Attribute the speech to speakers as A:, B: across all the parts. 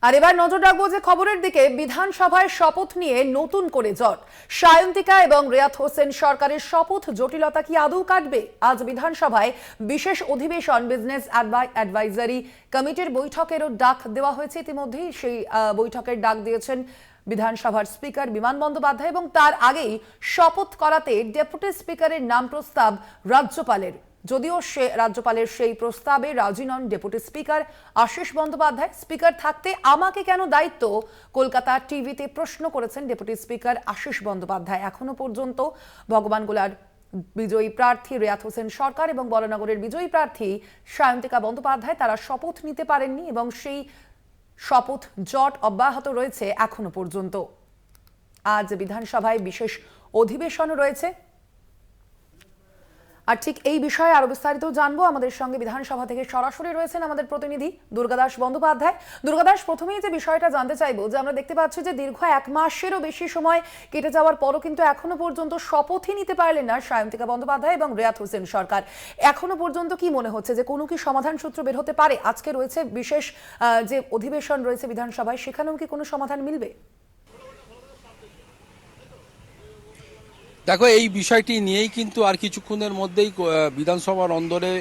A: আর এবার নজর রাখবো যে খবরের দিকে। বিধানসভায় শপথ নিয়ে নতুন করে জট। সায়ন্তিকা এবং রিয়াত হোসেন সরকারের শপথ জটিলতা কি আদৌ কাটবে? আজ বিধানসভায় বিশেষ অধিবেশন বিজনেস অ্যাডভাইজারি কমিটির বৈঠকেরও ডাক দেওয়া হয়েছে। ইতিমধ্যেই সেই বৈঠকের ডাক দিয়েছেন বিধানসভার স্পিকার বিমান বন্দ্যোপাধ্যায়, এবং তার আগেই শপথ করাতে ডেপুটি স্পিকারের নাম প্রস্তাব রাজ্যপালের। যদিও রাজ্যপালের সেই প্রস্তাবে রাজি নন deputy speaker Ashis Bandyopadhyay. Speaker থাকতে আমাকে কেন দায়িত্ব, কলকাতা টিভিতে প্রশ্ন করেছেন ডেপুটি স্পিকার আশিস বন্দ্যোপাধ্যায়। এখনো পর্যন্ত ভগবানগোলার বিজয়ী প্রার্থী রিয়াত হোসেন সরকার এবং বরানগরের বিজয়ী প্রার্থী সায়ন্তিকা বন্দ্যোপাধ্যায় তারা শপথ নিতে পারেননি, এবং সেই শপথ জট অব্যাহত রয়েছে এখনো পর্যন্ত। আজ বিধানসভায় বিশেষ অধিবেশন রয়েছে। আর ঠিক এই বিষয়ে আরো বিস্তারিত জানবো। আমাদের সঙ্গে বিধানসভা থেকে সরাসরি রয়েছেন আমাদের প্রতিনিধি দুর্গাদাস বন্দ্যোপাধ্যায়। দুর্গাদাস, প্রথমেই যে বিষয়টা জানতে চাইবো যে আমরা দেখতে পাচ্ছি যে দীর্ঘ 1 মাসেরও বেশি সময় কেটে যাওয়ার পরও কিন্তু এখনো পর্যন্ত শপথই নিতে পারলেন না সায়ন্তিকা বন্দ্যোপাধ্যায় এবং রিয়াত হোসেন সরকার। এখনো পর্যন্ত কি মনে হচ্ছে যে কোনো কি সমাধান সূত্র বের হতে পারে? আজকে রয়েছে বিশেষ যে অধিবেশন রয়েছে বিধানসভায়, সেখানেও কি কোনো সমাধান মিলবে?
B: দেখো, এই বিষয়টি নিয়েই কিন্তু আর কিছুক্ষণের মধ্যেই বিধানসভার অন্দরে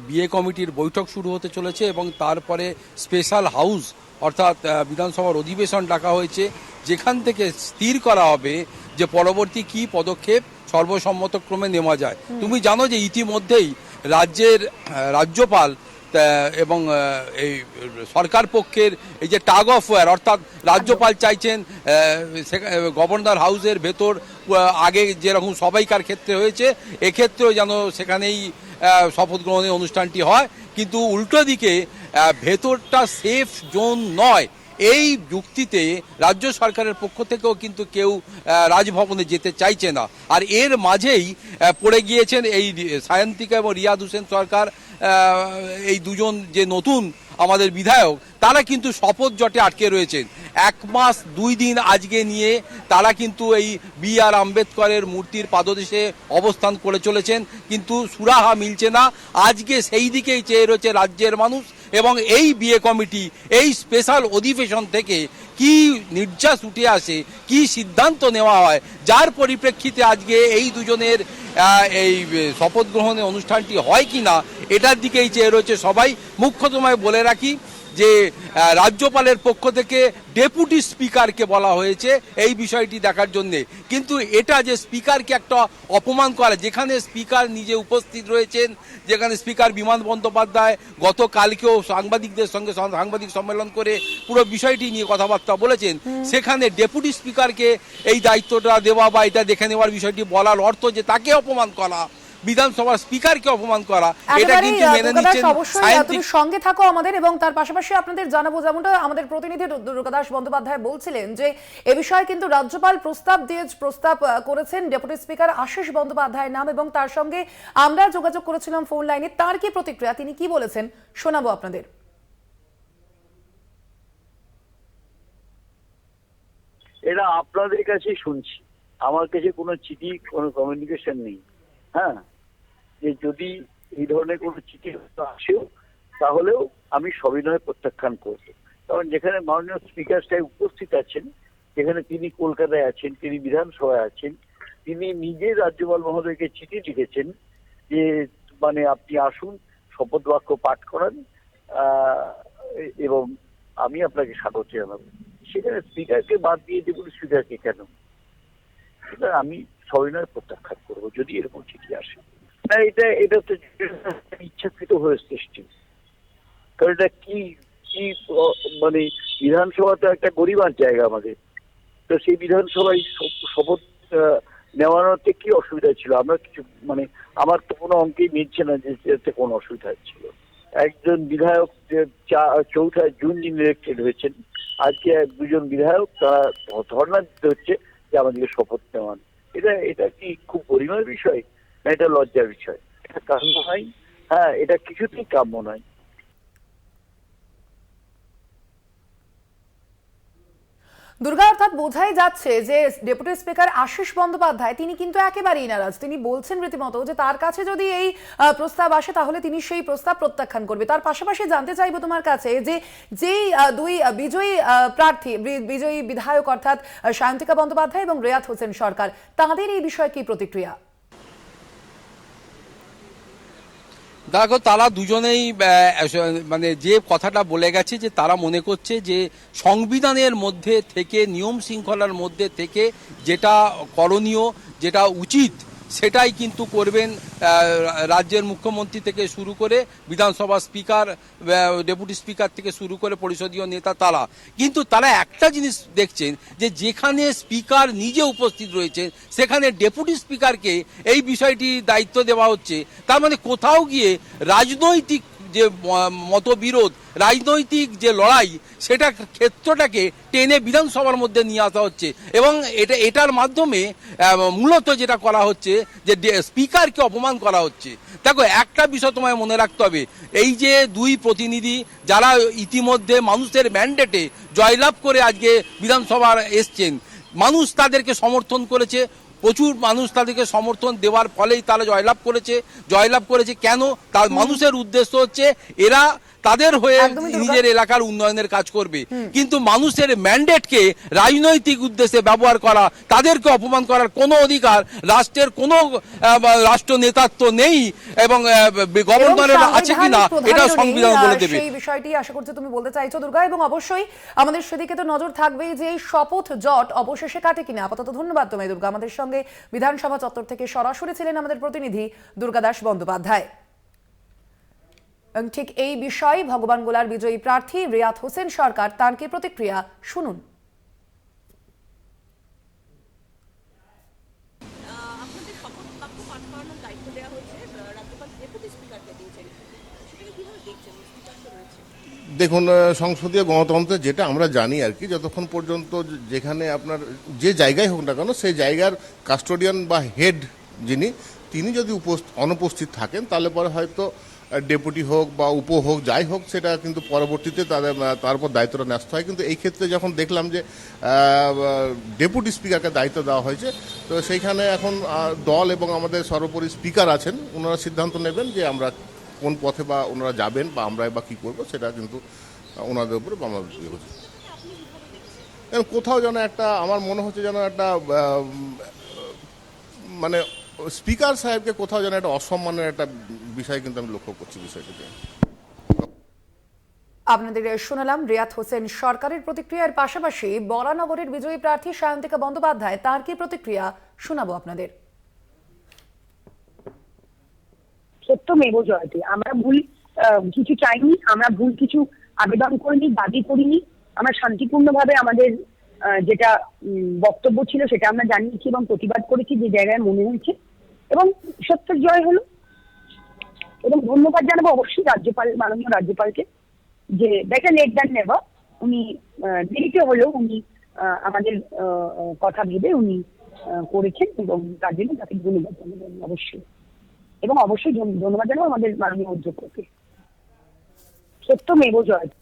B: বিএ কমিটির বৈঠক শুরু হতে চলেছে, এবং তারপরে স্পেশাল হাউস অর্থাৎ বিধানসভার অধিবেশন ডাকা হয়েছে, যেখান থেকে স্থির করা হবে যে পরবর্তী কি পদক্ষেপ সর্বসম্মতক্রমে নেওয়া যায়। তুমি জানো যে ইতিমধ্যেই রাজ্যের রাজ্যপাল এবং এই সরকার পক্ষের এই যে টাগ অফ ওয়ার, অর্থাৎ রাজ্যপাল চাইছেন গভর্নর হাউসের ভেতর আগে যেরকম সবাইকার ক্ষেত্রে হয়েছে এক্ষেত্রেও যেন সেখানেই শপথ গ্রহণের অনুষ্ঠানটি হয়, কিন্তু উল্টো দিকে ভেতরটা সেফ জোন নয়, এই যুক্তিতে রাজ্য সরকারের পক্ষ থেকেও কিন্তু কেউ রাজভবনে যেতে চাইছে না। আর এর মাঝেই পড়ে গিয়েছেন এই সায়ন্তিকা এবং রিয়াদ হোসেন সরকার, এই দুজন যে নতুন আমাদের বিধায়ক, তারা কিন্তু শপথ জটে আটকে রয়েছেন। 1 মাস 2 দিন আজকে নিয়ে তারা কিন্তু এই BR আম্বেদকরের মূর্তির পাদদেশে অবস্থান করে চলেছেন, কিন্তু সুরাহা মিলছে না। আজকে সেই দিকেই চেয়ে রয়েছে রাজ্যের মানুষ, এবং এই বিএ কমিটি এই স্পেশাল অধিবেশন থেকে কি নির্যাস উঠে আসে, কি সিদ্ধান্ত নেওয়া হয়, যার পরিপ্রেক্ষিতে আজকে এই দুজনের এই শপথ গ্রহণের অনুষ্ঠানটি হয় কি না, এটার দিকেই চেয়ে রয়েছে সবাই। মুখ্য তোমায় বলে রাখি যে রাজ্যপালের পক্ষ থেকে ডেপুটি স্পিকারকে বলা হয়েছে এই বিষয়টি দেখার জন্যে, কিন্তু এটা যে স্পিকারকে একটা অপমান করা, যেখানে স্পিকার নিজে উপস্থিত রয়েছেন, যেখানে স্পিকার বিমান বন্দ্যোপাধ্যায় গতকালকেও সাংবাদিকদের সঙ্গে সাংবাদিক সম্মেলন করে পুরো বিষয়টি নিয়ে কথাবার্তা বলেছেন, সেখানে ডেপুটি স্পিকারকে এই দায়িত্বটা দেওয়া বা এটা দেখে নেওয়ার বিষয়টি বলার অর্থ যে তাকে অপমান করা, বিধানসভার স্পিকারকে অপমান করা, এটা কিন্তু মেনে নিচ্ছেন।
A: অবশ্যই তুমি সঙ্গে থাকো আমাদের, এবং তার পাশাপাশি আপনাদের জানাবো, যেমনটা আমাদের প্রতিনিধি দুর্গাদাস বন্দ্যোপাধ্যায় বলছিলেন যে এ বিষয়ে কিন্তু রাজ্যপাল প্রস্তাব করেছেন ডেপুটি স্পিকার আশিস বন্দ্যোপাধ্যায়ের নাম, এবং তার সঙ্গে আমরা যোগাযোগ করেছিলাম ফোন লাইনে। তার কি প্রতিক্রিয়া, তিনি কি বলেছেন শোনাবো আপনাদের।
C: এটা আপনাদের কাছে শুনছি, আমার কাছে কোনো চিঠি কোনো কমিউনিকেশন নেই। হ্যাঁ, যে যদি এই ধরনের কোনো চিঠি আসেও তাহলেও আমি সবিনয় প্রত্যাখ্যান করব। কারণ যেখানে মাননীয় স্পিকার সাহেব উপস্থিত আছেন, যেখানে তিনি কলকাতায় আছেন, তিনি বিধানসভায় আছেন, তিনি নিজে রাজ্যপাল মহোদয়কে চিঠি লিখেছেন যে মানে আপনি আসুন, শপথ বাক্য পাঠ করান এবং আমি আপনাকে স্বাগত জানাবো। সেখানে স্পিকারকে বাদ দিয়ে ডেপুটি স্পিকারকে কেন? সেটা আমি সবিনয় প্রত্যাখ্যান করবো যদি এরকম চিঠি আসে। না, এটা তো ইচ্ছাকৃত হয়ে সৃষ্টি। কারণ এটা কি কি মানে বিধানসভা তো একটা গরিবার জায়গা আমাদের, তো সেই বিধানসভায় শপথ নেওয়ানোতে কি অসুবিধা ছিল? আমরা কিছু মানে আমার তো কোনো অঙ্কেই মিলছে না যে এতে কোনো অসুবিধা ছিল। একজন বিধায়ক 4 জুন যিনি ইলেক্টেড হয়েছেন, আজকে 2জন বিধায়ক তারা ধর্ণা দিতে হচ্ছে যে আমাদেরকে শপথ নেওয়ান। এটা কি খুব গরিমার বিষয় না? এটা লজ্জার বিষয়, এটা কাম্য নয়। হ্যাঁ, এটা কিছুতেই কাম্য নয়।
A: দুর্গা, অর্থাৎ বোঝাই যাচ্ছে যে ডেপুটি স্পিকার আশিস বন্দ্যোপাধ্যায় তিনি কিন্তু একেবারেই নারাজ। তিনি বলছেন রীতিমতো যে তার কাছে যদি এই প্রস্তাব আসে তাহলে তিনি সেই প্রস্তাব প্রত্যাখ্যান করবে। তার পাশাপাশি জানতে চাইবো তোমার কাছে যে যেই দুই বিজয়ী প্রার্থী, বিজয়ী বিধায়ক অর্থাৎ সায়ন্তিকা বন্দ্যোপাধ্যায় এবং রেয়াত হোসেন সরকার, তাঁদের এই বিষয়ে কি প্রতিক্রিয়া?
B: দেখো, তারা দুজনেই মানে যে কথাটা বলে গেছে যে তারা মনে করছে যে সংবিধানের মধ্যে থেকে, নিয়ম শৃঙ্খলার মধ্যে থেকে যেটা করণীয়, যেটা উচিত সেটাই কিন্তু করবেন রাজ্যের মুখ্যমন্ত্রী থেকে শুরু করে বিধানসভা স্পিকার, ডেপুটি স্পিকার থেকে শুরু করে পরিষদীয় নেতা তারা। কিন্তু তারা একটা জিনিস দেখছেন যে যেখানে স্পিকার নিজে উপস্থিত রয়েছেন সেখানে ডেপুটি স্পিকারকে এই বিষয়টি দায়িত্ব দেওয়া হচ্ছে। তার মানে কোথাও গিয়ে রাজনৈতিক যে মতবিরোধ, রাজনৈতিক যে লড়াই, সেটা ক্ষেত্রটাকে টেনে বিধানসভার মধ্যে নিয়ে আসা হচ্ছে এবং এটার মাধ্যমে মূলত যেটা করা হচ্ছে যে স্পিকারকে অপমান করা হচ্ছে। দেখো, একটা বিষয় তোমায় মনে রাখতে হবে, এই যে দুই প্রতিনিধি যারা ইতিমধ্যে মানুষের ম্যান্ডেটে জয়লাভ করে আজকে বিধানসভার এসছেন, মানুষ তাদেরকে সমর্থন করেছে, প্রচুর মানুষ তাদেরকে সমর্থন দেওয়ার ফলেই তারা জয়লাভ করেছে। কেন? তার মানুষের উদ্দেশ্য হচ্ছে এরা তাদের হয়ে নিজের এলাকার উন্নয়নের কাজ করবে, কিন্তু মানুষের ম্যান্ডেটকে রাজনৈতিক উদ্দেশ্যে ব্যবহার করা, তাদেরকে অপমান করার কোনো অধিকার রাষ্ট্রের কোনো রাষ্ট্র নেতৃত্ব নেই এবং গভর্নরের আছে কিনা এটা সংবিধান বলে দেবে।
A: সেই বিষয়টি আশা করছি তুমি বলতে চাইছো দুর্গা, এবং অবশ্যই আমাদের সেদিকে তো নজর থাকবেই যে এই শপথ জট অবশেষে কাটে কিনা। আপাতত ধন্যবাদ তোমায় দুর্গা। আমাদের সঙ্গে বিধানসভা চত্বর থেকে সরাসরি ছিলেন আমাদের প্রতিনিধি দুর্গাদাস বন্দ্যোপাধ্যায়। ঠিক এই বিষয়ে ভগবানগোলার বিজয়ী প্রার্থী রেয়াত হোসেন সরকার, তার কি প্রতিক্রিয়া শুনুন।
D: আপনাদের শপথ বাক্য পাঠ করানোর দায়িত্ব দেওয়া হয়েছে, রাজ্যপাল ডেপুটি স্পিকারকে দিয়েছেন, সেটাকে কিভাবে দেখছেন? স্পিকার তো রয়েছে।
E: দেখুন, সংসদীয় গণতন্ত্রে যেটা আমরা জানি আর কি, যতক্ষণ পর্যন্ত যেখানে আপনার যে জায়গায় হোক না কেন সেই জায়গার কাস্টোডিয়ান বা হেড তিনি যদি অনুপস্থিত থাকেন তাহলে পরে হয়তো ডেপুটি হোক বা উপ হোক, যাই হোক, সেটা কিন্তু পরবর্তীতে তার উপর দায়িত্বটা ন্যস্ত হয়। কিন্তু এই ক্ষেত্রে যখন দেখলাম যে ডেপুটি স্পিকারকে দায়িত্ব দেওয়া হয়েছে, তো সেইখানে এখন দল এবং আমাদের সর্বোপরি স্পিকার আছেন, ওনারা সিদ্ধান্ত নেবেন যে আমরা কোন পথে বা ওনারা যাবেন বা আমরা বা কী করবো, সেটা কিন্তু ওনাদের উপরে আমরা কোথাও যেন একটা, আমার মনে হচ্ছে যেন একটা মানে স্পিকার সাহেবকে কোথাও যেন একটা অসম্মানের একটা বিষয় কিন্তু আমি লক্ষ্য করছি বিষয়টিতে।
A: আপনাদের শোনালাম রেয়াত হোসেন সরকারের প্রতিক্রিয়ার পাশাপাশি বরানগরের বিজয়ী প্রার্থী সায়ন্তিকা বন্দ্যোপাধ্যায়, তার কি প্রতিক্রিয়া শোনাবো আপনাদের।
F: সত্যমেব জয়তে। আমরা ভুল কিছু চাইনি, আমরা ভুল কিছু আবেদন করিনি, দাবি করিনি। আমরা শান্তিপূর্ণভাবে আমাদের যেটা বক্তব্য ছিল সেটা আমরা জানিয়েছি এবং প্রতিবাদ করেছি যে জায়গায় মনে হয়েছে, এবং সত্যের জয় হলো। এবং ধন্যবাদ জানাবো অবশ্যই মাননীয় রাজ্যপালকে, যে বেটার লেট দ্যান নেভার। উনি দেরিতে হলেও উনি আমাদের কথা ভেবে উনি করেছেন, এবং তার জন্য তাকে ধন্যবাদ জানাবো অবশ্যই। এবং অবশ্যই ধন্যবাদ জানাবো আমাদের মাননীয় উদ্যোগকে। সত্যমেব জয়তে।